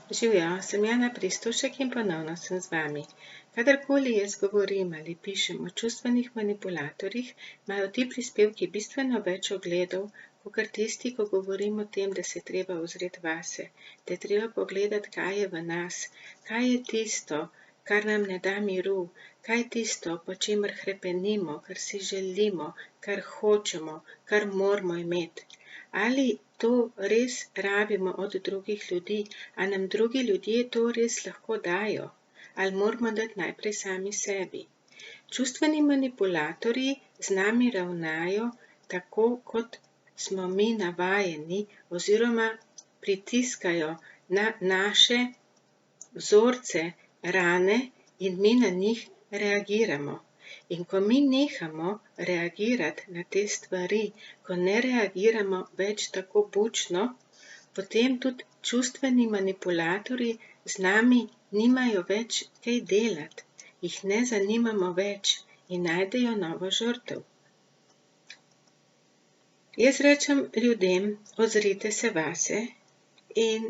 Živjo, sem Jana Pristušek in ponovno sem z vami. Kadarkoli jaz govorim ali pišem o čustvenih manipulatorjih, imajo ti prispevki bistveno več ogledov, kakor tisti, ko govorim o tem, da se treba ozreti vase, da je treba pogledati, kaj je v nas, kaj je tisto, kar nam ne da miru, kaj je tisto, po čemer hrepenimo, kar si želimo, kar hočemo, kar moramo imeti. Ali to res rabimo od drugih ljudi, a nam drugi ljudje to res lahko dajo, ali moramo dati najprej sami sebi. Čustveni manipulatorji z nami ravnajo tako, kot smo mi navajeni, oziroma pritiskajo na naše vzorce, rane in mi na njih reagiramo. In ko mi nehamo reagirati na te stvari, ko ne reagiramo več tako bučno, potem tudi čustveni manipulatorji z nami nimajo več kaj delati, jih ne zanimamo več in najdejo novo žrtev. Jaz rečem ljudem, ozrite se vase, in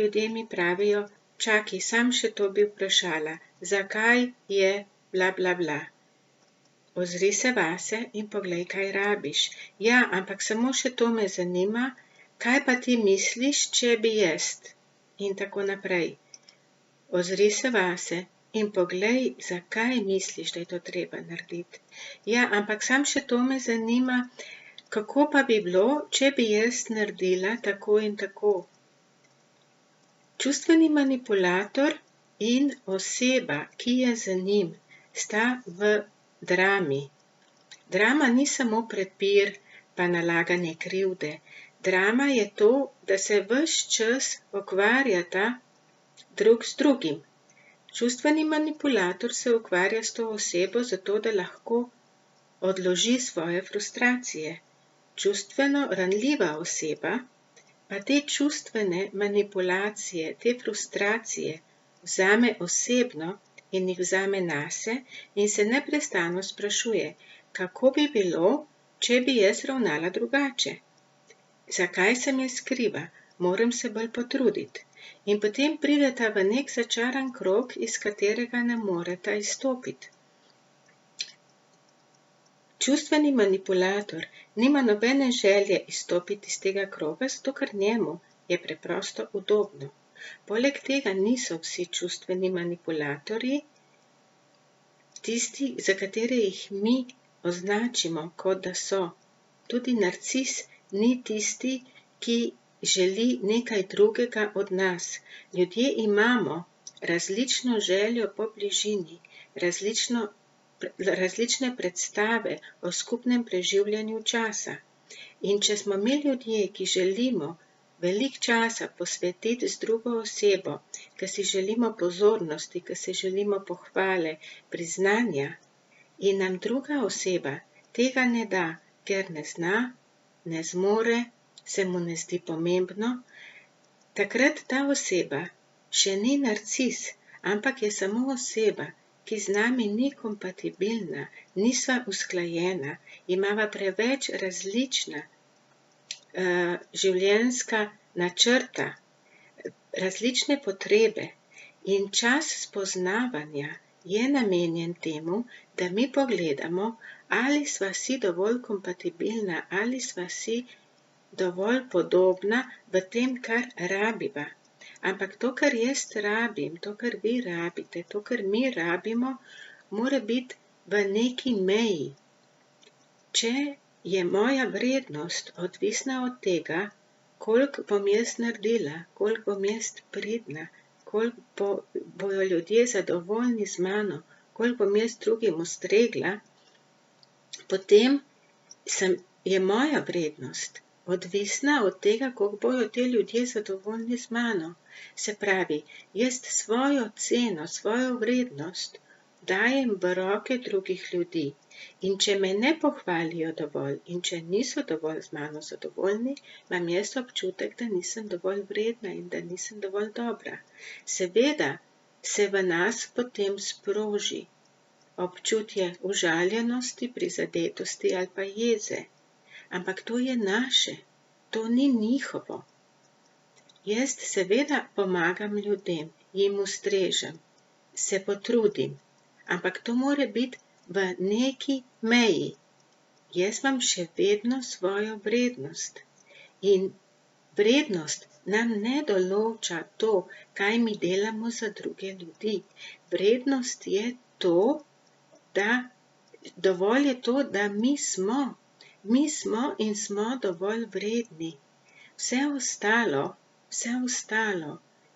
ljudje mi pravijo, čakaj, sam še to bi vprašala, zakaj je bla bla bla. Ozri se vase in poglej, kaj rabiš. Ja, ampak samo še to me zanima, kaj pa ti misliš, če bi jaz? In tako naprej. Ozri se vase in poglej, zakaj misliš, da je to treba narediti. Ja, ampak sam še to me zanima, kako pa bi bilo, če bi jaz naredila tako in tako. Čustveni manipulator in oseba, ki je za njim, sta v drami. Drama ni samo prepir pa nalaganje krivde. Drama je to, da se ves čas ukvarjata drug z drugim. Čustveni manipulator se ukvarja s to osebo zato, da lahko odloži svoje frustracije. Čustveno ranljiva oseba pa te čustvene manipulacije, te frustracije vzame osebno in jih vzame nase in se neprestano sprašuje, kako bi bilo, če bi jaz ravnala drugače. Zakaj se me skriva? Moram se bolj potruditi. In potem prideta v nek začaran krog, iz katerega ne moreta izstopiti. Čustveni manipulator nima nobene želje izstopiti iz tega kroga, zato ker njemu je preprosto udobno. Poleg tega niso vsi čustveni manipulatorji tisti, za katere jih mi označimo, kot da so. Tudi narcis ni tisti, ki želi nekaj drugega od nas. Ljudje imamo različno željo po bližini, različne predstave o skupnem preživljanju časa. In če smo mi ljudje, ki želimo veliko časa posvetiti z drugo osebo, ki si želimo pozornosti, ki si želimo pohvale, priznanja, in nam druga oseba tega ne da, ker ne zna, ne zmore, se mu ne zdi pomembno, takrat ta oseba še ni narcis, ampak je samo oseba, ki z nami ni kompatibilna, nisva usklajena, imava preveč različna življenjska načrta, različne potrebe in čas spoznavanja je namenjen temu, da mi pogledamo, ali sva si dovolj kompatibilna, ali sva si dovolj podobna v tem, kar rabiva. Ampak to, kar jaz rabim, to, kar vi rabite, to, kar mi rabimo, mora biti v neki meji. Če je moja vrednost odvisna od tega, koliko bom jaz naredila, koliko bom jaz pridna, koliko bojo ljudje zadovoljni z mano, koliko bom jaz drugim ustregla, potem je moja vrednost odvisna od tega, koliko bojo te ljudje zadovoljni z mano. Se pravi, jaz svojo ceno, svojo vrednost dajem v roke drugih ljudi. In če me ne pohvalijo dovolj in če niso dovolj z mano zadovoljni, imam jaz občutek, da nisem dovolj vredna in da nisem dovolj dobra. Seveda se v nas potem sproži občutje užaljenosti, prizadetosti ali pa jeze. Ampak to je naše, to ni njihovo. Jaz seveda pomagam ljudem, jim ustrežem, se potrudim, ampak to mora biti v neki meji. Jaz imam še vedno svojo vrednost in vrednost nam ne določa to, kaj mi delamo za druge ljudi. Vrednost je to, da dovolj je to, da mi smo in smo dovolj vredni. Vse ostalo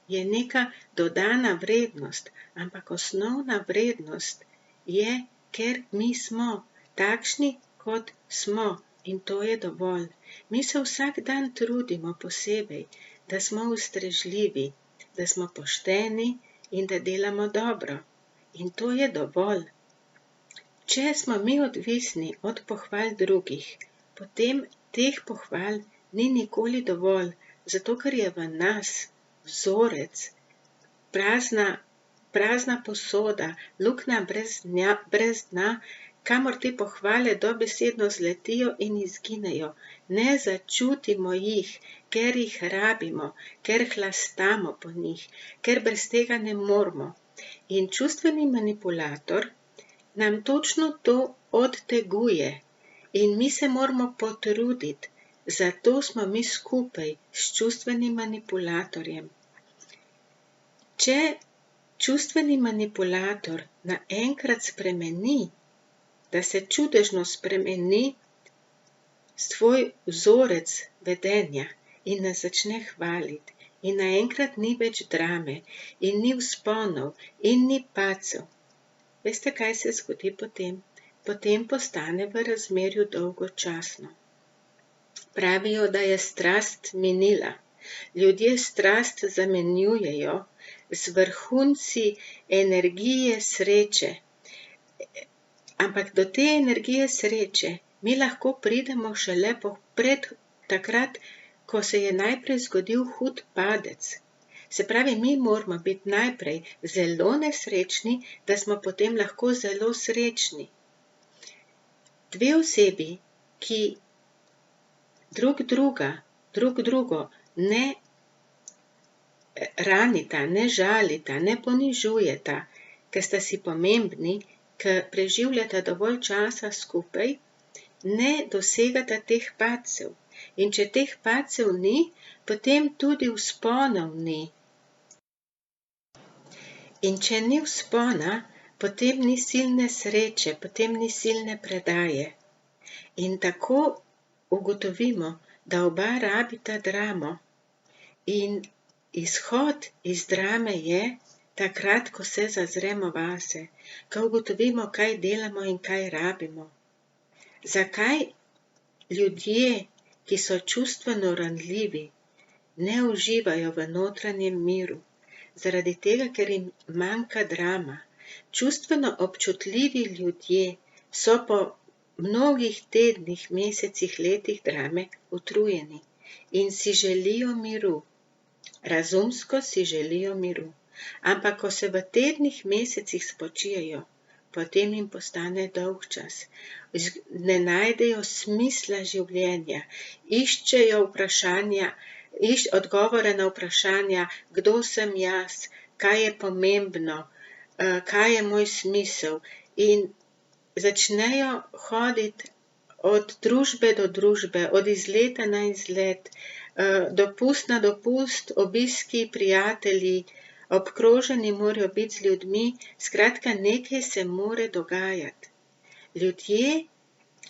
je neka dodana vrednost, ampak osnovna vrednost je, ker mi smo takšni, kot smo, in to je dovolj. Mi se vsak dan trudimo posebej, da smo ustrežljivi, da smo pošteni in da delamo dobro. In to je dovolj. Če smo mi odvisni od pohval drugih, potem teh pohval ni nikoli dovolj, zato ker je v nas vzorec, prazna posoda, luknja brez dna, kamor te pohvale dobesedno zletijo in izginejo. Ne začutimo jih, ker jih rabimo, ker hlastamo po njih, ker brez tega ne moremo. In čustveni manipulator nam točno to odteguje in mi se moramo potruditi, zato smo mi skupaj s čustvenim manipulatorjem. Če čustveni manipulator naenkrat spremeni, da se čudežno spremeni svoj vzorec vedenja in nas začne hvaliti, in naenkrat ni več drame, in ni vzponov, in ni padcev. Veste, kaj se zgodi potem? Potem postane v razmerju dolgočasno. Pravijo, da je strast minila. Ljudje strast zamenjujejo z vrhunci energije sreče. Ampak do te energije sreče mi lahko pridemo šele takrat, ko se je najprej zgodil hud padec. Se pravi, mi moramo biti najprej zelo nesrečni, da smo potem lahko zelo srečni. Dve osebi, ki drug drugo ne ranita, ne žalita, ne ponižujeta, ker sta si pomembni, ker preživljata dovolj časa skupaj, ne dosegata teh padcev. In če teh padcev ni, potem tudi vzponov ni. In če ni vzpona, potem ni silne sreče, potem ni silne predaje. In tako ugotovimo, da oba rabita dramo. In izhod iz drame je takrat, ko se zazremo vase, ko ugotovimo, kaj delamo in kaj rabimo. Zakaj ljudje, ki so čustveno ranljivi, ne uživajo v notranjem miru? Zaradi tega, ker jim manjka drama. Čustveno občutljivi ljudje so po mnogih tednih, mesecih, letih drame utrujeni in si želijo miru. Razumsko si želijo miru. Ampak ko se v tednih, mesecih spočijejo, potem jim postane dolgčas. Ne najdejo smisla življenja, iščejo odgovore na vprašanja, kdo sem jaz, kaj je pomembno, kaj je moj smisel, in začnejo hoditi od družbe do družbe, od izleta na izlet, dopust na dopust, obiski prijatelji, obkroženi morajo biti z ljudmi, skratka, nekaj se mora dogajati. Ljudje,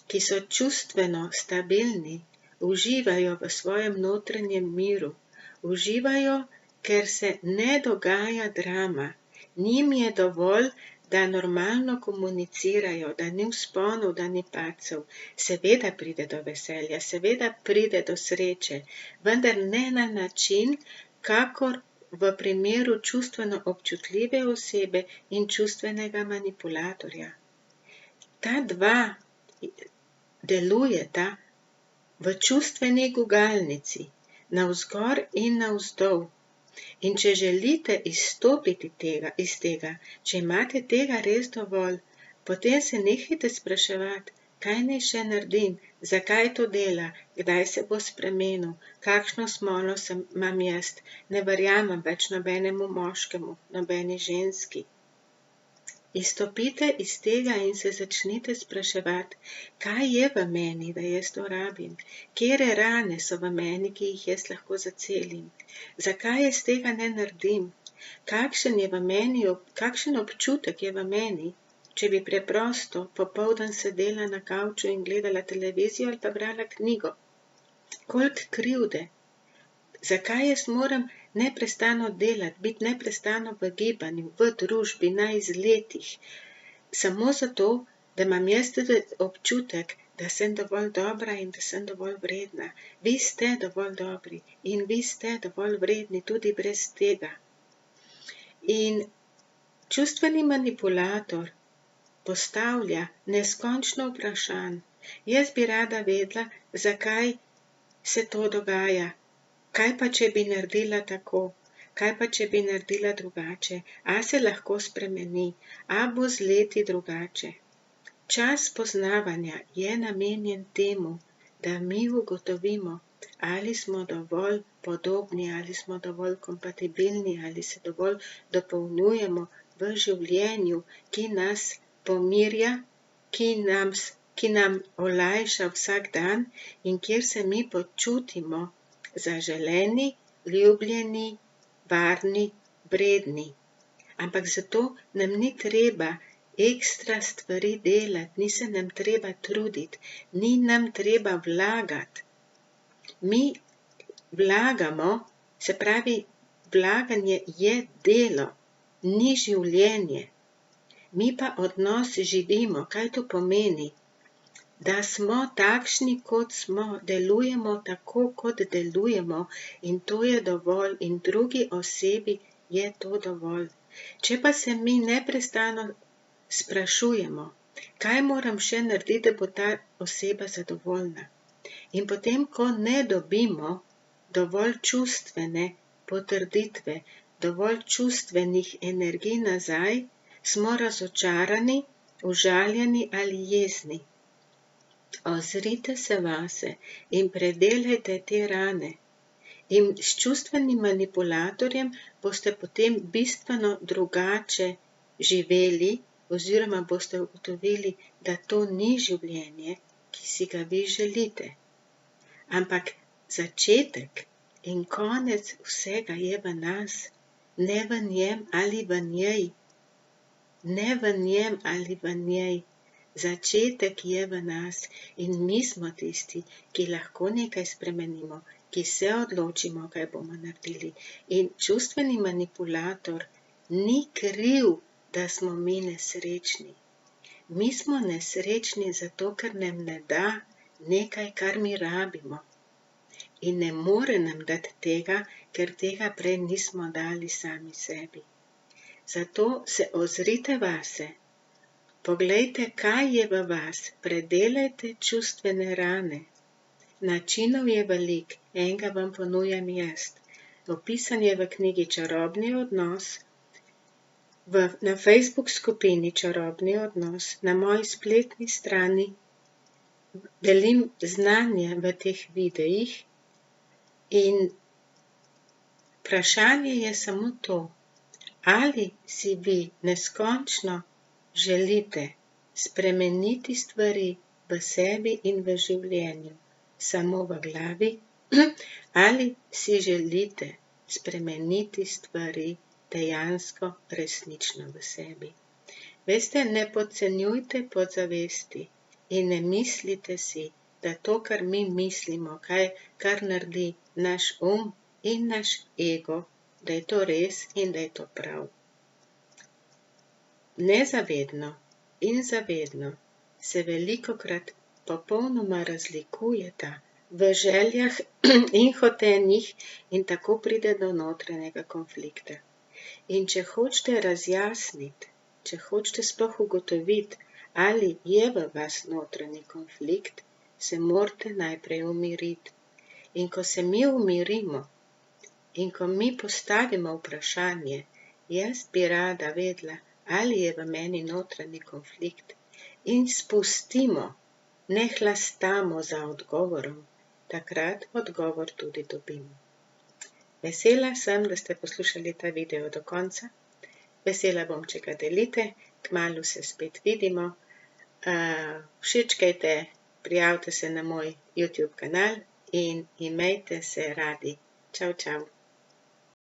ki so čustveno stabilni, uživajo v svojem notranjem miru, uživajo, ker se ne dogaja drama. Njim je dovolj, da normalno komunicirajo, da ni vzponov, da ni padcev. Seveda pride do veselja, seveda pride do sreče, vendar ne na način, kakor v primeru čustveno občutljive osebe in čustvenega manipulatorja. Ta dva delujeta v čustveni gugalnici, navzgor in navzdol. In če želite izstopiti iz tega, če imate tega res dovolj, potem se nehajte spraševati, kaj naj še naredim, zakaj to dela, kdaj se bo spremenil, kakšno smolo imam jaz, ne verjamem več nobenemu moškemu, nobeni ženski. Izstopite iz tega in se začnite spraševati, kaj je v meni, da jaz to rabim, katere rane so v meni, ki jih jaz lahko zacelim, zakaj jaz tega ne naredim, kakšen je v meni, kakšen občutek je v meni, če bi preprosto popoldan sedela na kavču in gledala televizijo ali pa brala knjigo. Koliko krivde, zakaj jaz moram neprestano delati, biti neprestano v gibanju, v družbi, na izletih, samo zato, da imam jaz tudi občutek, da sem dovolj dobra in da sem dovolj vredna. Vi ste dovolj dobri in vi ste dovolj vredni tudi brez tega. In čustveni manipulator postavlja neskončno vprašanj. Jaz bi rada vedela, zakaj se to dogaja. Kaj pa, če bi naredila tako? Kaj pa, če bi naredila drugače? A se lahko spremeni? A bo z leti drugače? Čas poznavanja je namenjen temu, da mi ugotovimo, ali smo dovolj podobni, ali smo dovolj kompatibilni, ali se dovolj dopolnjujemo v življenju, ki nas pomirja, ki nam olajša vsak dan in kjer se mi počutimo zaželeni, ljubljeni, varni, vredni. Ampak zato nam ni treba ekstra stvari delati, ni se nam treba truditi, ni nam treba vlagati. Mi vlagamo, se pravi, vlaganje je delo, ni življenje. Mi pa odnos živimo, kaj to pomeni? Da smo takšni, kot smo, delujemo tako, kot delujemo in to je dovolj in drugi osebi je to dovolj. Če pa se mi neprestano sprašujemo, kaj moram še narediti, da bo ta oseba zadovoljna. In potem, ko ne dobimo dovolj čustvene potrditve, dovolj čustvenih energij nazaj, smo razočarani, užaljeni ali jezni. Ozrite se vase in predelajte te rane. In s čustvenim manipulatorjem boste potem bistveno drugače živeli oziroma boste ugotovili, da to ni življenje, ki si ga vi želite. Ampak začetek in konec vsega je v nas, ne v njem ali v njej. Ne v njem ali v njej. Začetek je v nas in mi smo tisti, ki lahko nekaj spremenimo, ki se odločimo, kaj bomo naredili. In čustveni manipulator ni kriv, da smo mi nesrečni. Mi smo nesrečni zato, ker nam ne da nekaj, kar mi rabimo. In ne more nam dati tega, ker tega prej nismo dali sami sebi. Zato se ozrite vase. Poglejte, kaj je v vas, predelajte čustvene rane. Načinov je veliko, enega vam ponujam jaz. Opisan je v knjigi Čarobni odnos, na Facebook skupini Čarobni odnos, na moji spletni strani delim znanje v teh videih in vprašanje je samo to, ali si vi neskončno želite spremeniti stvari v sebi in v življenju, samo v glavi, ali si želite spremeniti stvari dejansko resnično v sebi. Veste, ne podcenjujte podzavesti in ne mislite si, da to, kar mi mislimo, kar naredi naš in naš ego, da je to res in da je to prav. Nezavedno in zavedno se velikokrat popolnoma razlikujeta v željah in hotenjih in tako pride do notranjega konflikta. In če hočete razjasniti, če hočete sploh ugotoviti, ali je v vas notranji konflikt, se morate najprej umiriti. In ko se mi umirimo in ko mi postavimo vprašanje, jaz bi rada vedela, ali je v meni notranji konflikt in spustimo ne hlastamo za odgovorom, takrat odgovor tudi dobimo. Vesela sem, da ste poslušali ta video do konca. Vesela bom, če ga delite, kmalu se spet vidimo. Všečkajte, prijavite se na moj YouTube kanal in imejte se radi. Čau, čau.